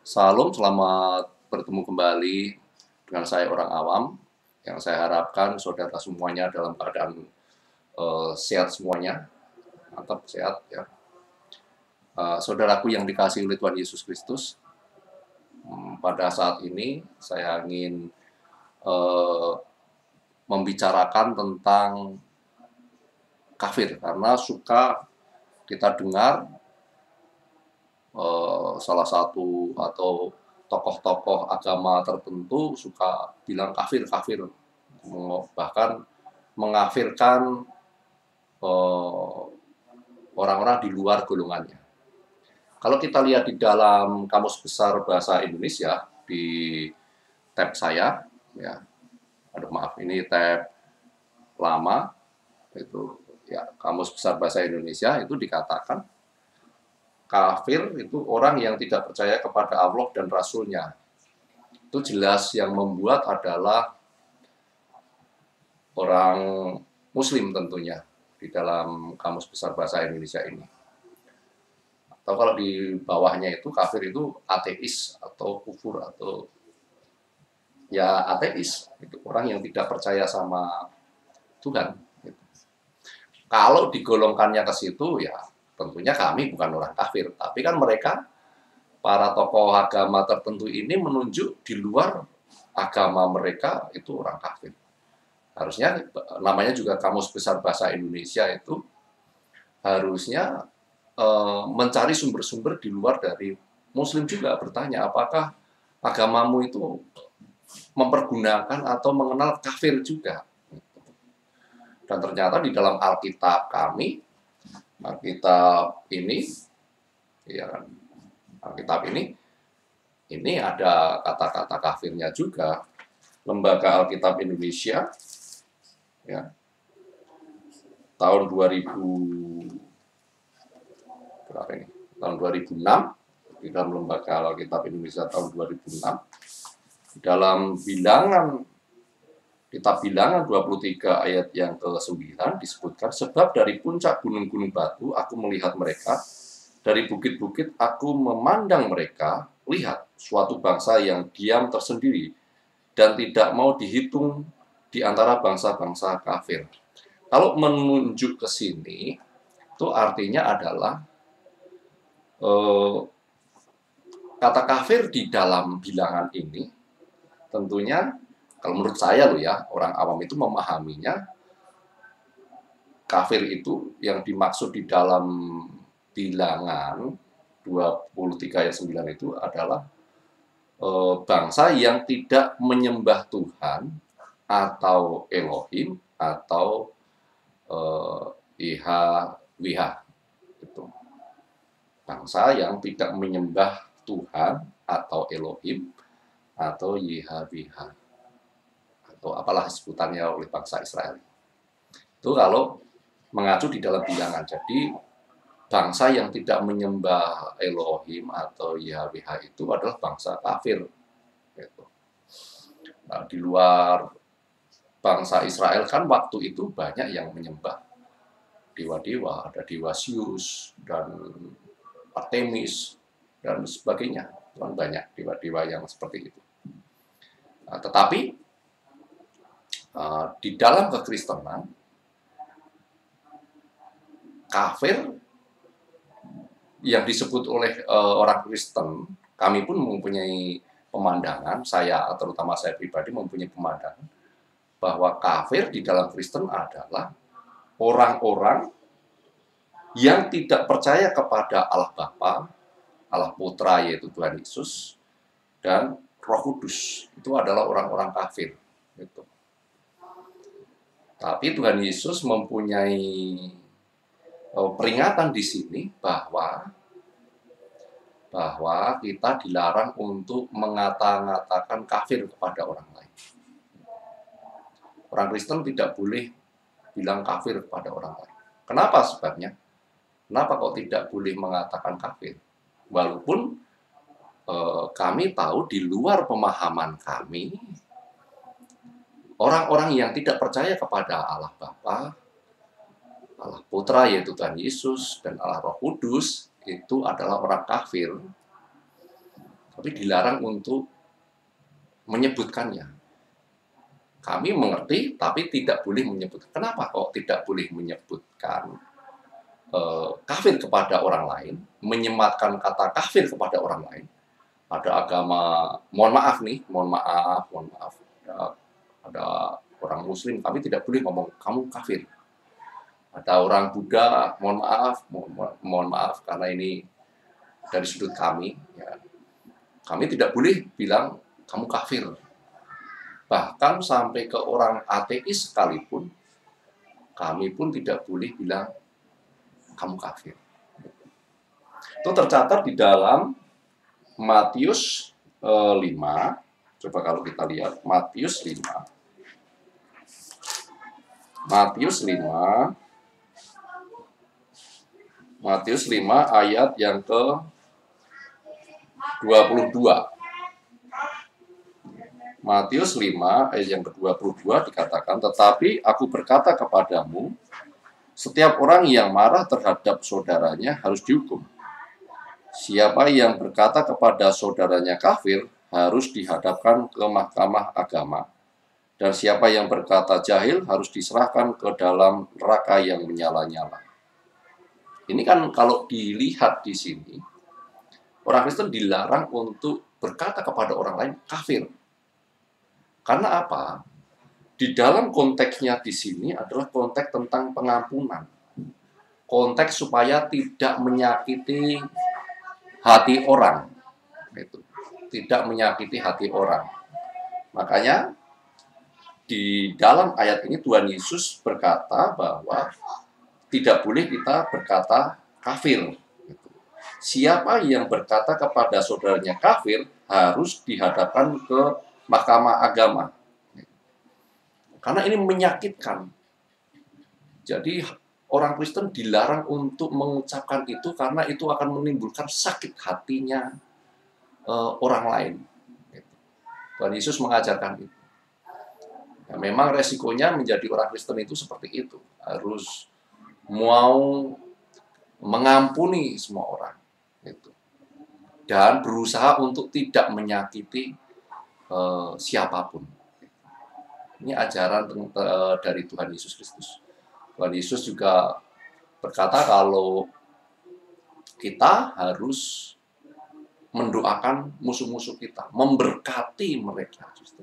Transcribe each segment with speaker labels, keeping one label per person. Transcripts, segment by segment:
Speaker 1: Salam, selamat bertemu kembali dengan saya orang awam. Yang saya harapkan saudara semuanya dalam keadaan sehat semuanya, mantap sehat ya. Saudaraku yang dikasihi oleh Tuhan Yesus Kristus, pada saat ini saya ingin uh, membicarakan tentang kafir karena suka kita dengar salah satu atau tokoh-tokoh agama tertentu suka bilang kafir kafir, bahkan mengafirkan orang-orang di luar golongannya. Kalau kita lihat di dalam Kamus Besar Bahasa Indonesia di tab saya, ya, aduh maaf ini tab lama itu ya, Kamus Besar Bahasa Indonesia itu dikatakan kafir itu orang yang tidak percaya kepada Allah dan Rasulnya. Itu jelas yang membuat adalah orang Muslim tentunya di dalam Kamus Besar Bahasa Indonesia ini. Atau kalau di bawahnya itu kafir itu ateis atau kufur atau ya ateis, itu orang yang tidak percaya sama Tuhan. Kalau digolongkannya ke situ ya tentunya kami bukan orang kafir, tapi kan mereka para tokoh agama tertentu ini menunjuk di luar agama mereka itu orang kafir. Harusnya namanya juga Kamus Besar Bahasa Indonesia itu harusnya mencari sumber-sumber di luar dari Muslim juga, bertanya apakah agamamu itu mempergunakan atau mengenal kafir juga. Dan ternyata di dalam Alkitab kami, Alkitab ini, ya kan, Alkitab ini ada kata-kata kafirnya juga. Lembaga Alkitab Indonesia, ya, tahun 2000 berapa ini? Tahun 2006 di dalam Lembaga Alkitab Indonesia tahun 2006 dalam bilangan Kitab Bilangan 23 ayat yang ke-9 disebutkan, sebab dari puncak gunung-gunung batu aku melihat mereka, dari bukit-bukit aku memandang mereka, lihat suatu bangsa yang diam tersendiri dan tidak mau dihitung di antara bangsa-bangsa kafir. Kalau menunjuk ke sini, itu artinya adalah kata kafir di dalam bilangan ini tentunya, kalau menurut saya loh ya, orang awam itu memahaminya, kafir itu yang dimaksud di dalam bilangan 23 ayat 9 itu adalah bangsa yang tidak menyembah Tuhan atau Elohim atau IHWH. Itu bangsa yang tidak menyembah Tuhan atau Elohim atau YHWH atau apalah sebutannya oleh bangsa Israel. Itu kalau mengacu di dalam bilangan. Jadi bangsa yang tidak menyembah Elohim atau YHWH itu adalah bangsa kafir. Gitu. Nah, di luar bangsa Israel kan waktu itu banyak yang menyembah dewa-dewa, ada dewa Zeus dan Artemis dan sebagainya. Kan banyak dewa-dewa yang seperti itu. Nah, tetapi di dalam kekristenan, kafir yang disebut oleh orang Kristen, kami pun mempunyai pemandangan, saya terutama saya pribadi mempunyai pemandangan bahwa kafir di dalam Kristen adalah orang-orang yang tidak percaya kepada Allah Bapa, Allah Putra yaitu Tuhan Yesus, dan Roh Kudus. Itu adalah orang-orang kafir. Gitu. Tapi Tuhan Yesus mempunyai peringatan di sini bahwa kita dilarang untuk mengata-ngatakan kafir kepada orang lain. Orang Kristen tidak boleh bilang kafir kepada orang lain. Kenapa sebabnya? Kenapa kok tidak boleh mengatakan kafir? Walaupun kami tahu di luar pemahaman kami, orang-orang yang tidak percaya kepada Allah Bapa, Allah Putra yaitu Tuhan Yesus, dan Allah Roh Kudus, itu adalah orang kafir. tapi dilarang untuk menyebutkannya. Kami mengerti, tapi tidak boleh menyebutkan. Kenapa kok tidak boleh menyebutkan kafir kepada orang lain, menyematkan kata kafir kepada orang lain? Ada agama, mohon maaf, ada orang Muslim, kami tidak boleh ngomong kamu kafir. Ada orang Buddha, mohon maaf karena ini dari sudut kami, ya. Kami tidak boleh bilang kamu kafir. Bahkan sampai ke orang ateis sekalipun, kami pun tidak boleh bilang kamu kafir. Itu tercatat di dalam Matius 5. Coba kalau kita lihat Matius 5. Matius 5 ayat yang ke-22. Matius 5 ayat yang ke-22 dikatakan, tetapi aku berkata kepadamu, setiap orang yang marah terhadap saudaranya harus dihukum. Siapa yang berkata kepada saudaranya kafir harus dihadapkan ke mahkamah agama. Dan siapa yang berkata jahil harus diserahkan ke dalam neraka yang menyala-nyala. Ini kan kalau dilihat di sini, orang Kristen dilarang untuk berkata kepada orang lain kafir. Karena apa? Di dalam konteksnya di sini adalah konteks tentang pengampunan. Konteks supaya tidak menyakiti hati orang. Itu. Tidak menyakiti hati orang. Makanya di dalam ayat ini Tuhan Yesus berkata bahwa tidak boleh kita berkata kafir. Siapa yang berkata kepada saudaranya kafir harus dihadapkan ke mahkamah agama. Karena ini menyakitkan. Jadi orang Kristen dilarang untuk mengucapkan itu karena itu akan menimbulkan sakit hatinya orang lain. Tuhan Yesus mengajarkan itu. Ya, memang resikonya menjadi orang Kristen itu seperti itu. Harus mau mengampuni semua orang. Gitu. Dan berusaha untuk tidak menyakiti siapapun. Ini ajaran dari Tuhan Yesus Kristus. Tuhan Yesus juga berkata kalau kita harus mendoakan musuh-musuh kita, memberkati mereka, justru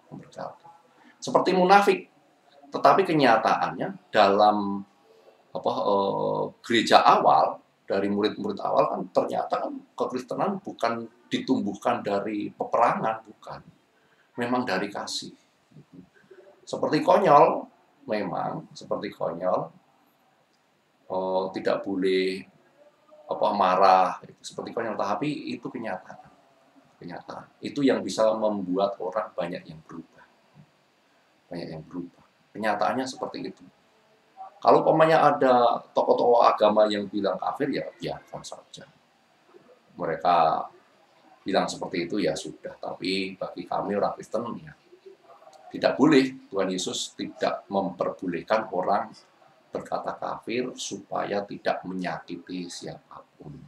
Speaker 1: memberkati. Seperti munafik, tetapi kenyataannya dalam gereja awal, dari murid-murid awal kan ternyata kan kekristenan bukan ditumbuhkan dari peperangan, bukan, memang dari kasih. Seperti konyol, memang seperti konyol, tidak boleh marah, seperti konyol, tapi itu kenyataan. Itu yang bisa membuat orang banyak yang berubah. Kenyataannya seperti itu. Kalau umpamanya ada tokoh-tokoh agama yang bilang kafir, ya biarkan saja. Mereka bilang seperti itu, ya sudah. Tapi bagi kami orang Kristen, ya tidak boleh. Tuhan Yesus tidak memperbolehkan orang berkata kafir supaya tidak menyakiti siapapun.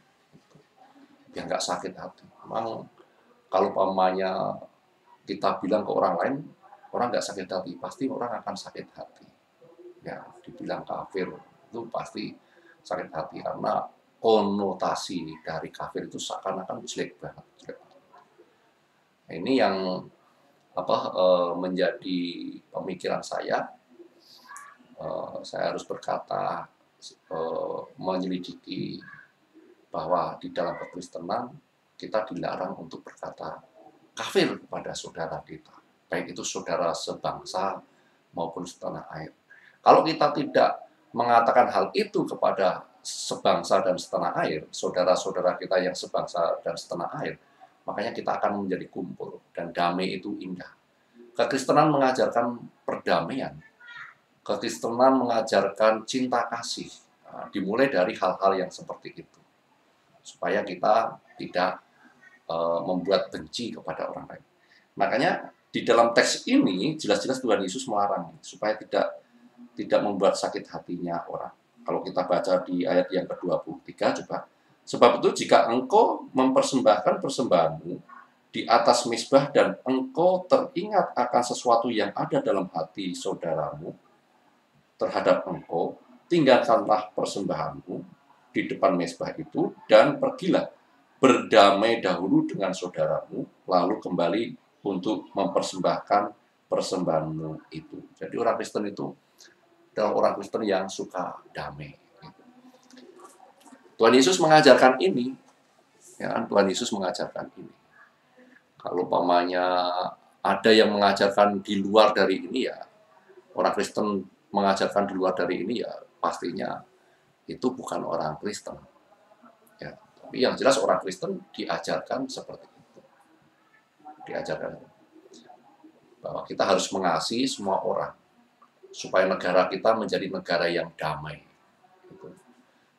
Speaker 1: Biar nggak sakit hati. Memang kalau umpamanya kita bilang ke orang lain, orang nggak sakit hati, pasti orang akan sakit hati. Ya, dibilang kafir itu pasti sakit hati karena konotasi dari kafir itu seakan-akan jelek banget. Nah, ini yang menjadi pemikiran saya. Saya harus berkata, menyelidiki bahwa di dalam kekristenan kita dilarang untuk berkata kafir kepada saudara kita, baik itu saudara sebangsa maupun setanah air. Kalau kita tidak mengatakan hal itu kepada sebangsa dan setanah air, saudara-saudara kita yang sebangsa dan setanah air, makanya kita akan menjadi kumpul, dan damai itu indah. Kekristenan mengajarkan perdamaian. Kekristenan mengajarkan cinta kasih. Nah, dimulai dari hal-hal yang seperti itu. Supaya kita tidak membuat benci kepada orang lain. Makanya di dalam teks ini jelas-jelas Tuhan Yesus melarang supaya tidak membuat sakit hatinya orang. Kalau kita baca di ayat yang ke-23, coba Sebab itu jika engkau mempersembahkan persembahanmu di atas mezbah dan engkau teringat akan sesuatu yang ada dalam hati saudaramu terhadap engkau, tinggalkanlah persembahanmu di depan mezbah itu dan pergilah berdamai dahulu dengan saudaramu, lalu kembali untuk mempersembahkan persembahanmu itu. Jadi orang Kristen itu adalah orang Kristen yang suka damai. Tuhan Yesus mengajarkan ini, ya kan? Tuhan Yesus mengajarkan ini. Kalau pamannya ada yang mengajarkan di luar dari ini, ya orang Kristen mengajarkan di luar dari ini, ya pastinya itu bukan orang Kristen. Ya, tapi yang jelas orang Kristen diajarkan seperti itu. Diajarkan bahwa kita harus mengasihi semua orang supaya negara kita menjadi negara yang damai. Gitu.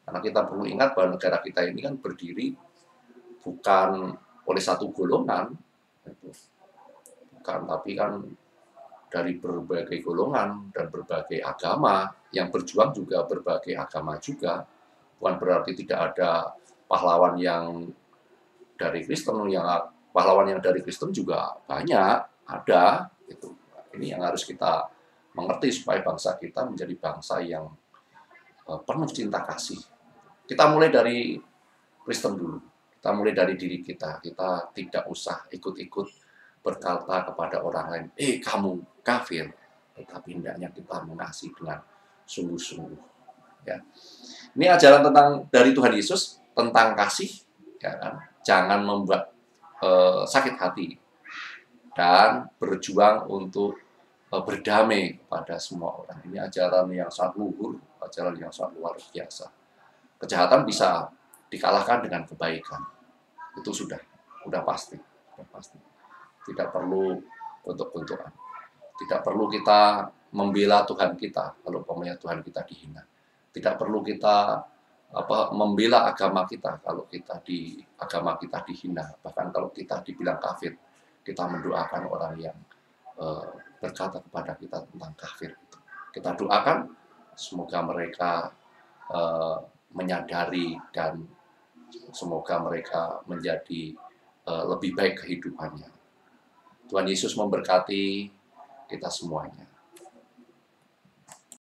Speaker 1: Karena kita perlu ingat bahwa negara kita ini kan berdiri bukan oleh satu golongan, gitu. Bukan, tapi kan dari berbagai golongan dan berbagai agama, yang berjuang juga berbagai agama juga. Bukan berarti tidak ada pahlawan yang dari Kristen, pahlawan yang dari Kristen juga banyak, ada. Gitu. Ini yang harus kita mengerti supaya bangsa kita menjadi bangsa yang penuh cinta kasih. Kita mulai dari Kristen dulu. Kita mulai dari diri kita. Kita tidak usah ikut-ikut berkata kepada orang lain, kamu kafir. Tetapi hendaknya kita mengasihi dengan sungguh-sungguh. Ya. Ini ajaran dari Tuhan Yesus tentang kasih. Ya kan? Jangan membuat sakit hati. Dan berjuang untuk berdamai pada semua orang. Ini ajaran yang sangat luhur, ajaran yang sangat luar biasa. Kejahatan bisa dikalahkan dengan kebaikan. Itu sudah pasti. Tidak perlu bentuk-bentukan. Tidak perlu kita membela Tuhan kita kalau umpamanya Tuhan kita dihina. Tidak perlu kita membela agama kita kalau agama kita dihina. Bahkan kalau kita dibilang kafir, kita mendoakan orang yang berkata kepada kita tentang kafir itu. Kita doakan semoga mereka menyadari dan semoga mereka menjadi lebih baik kehidupannya. Tuhan Yesus memberkati kita semuanya.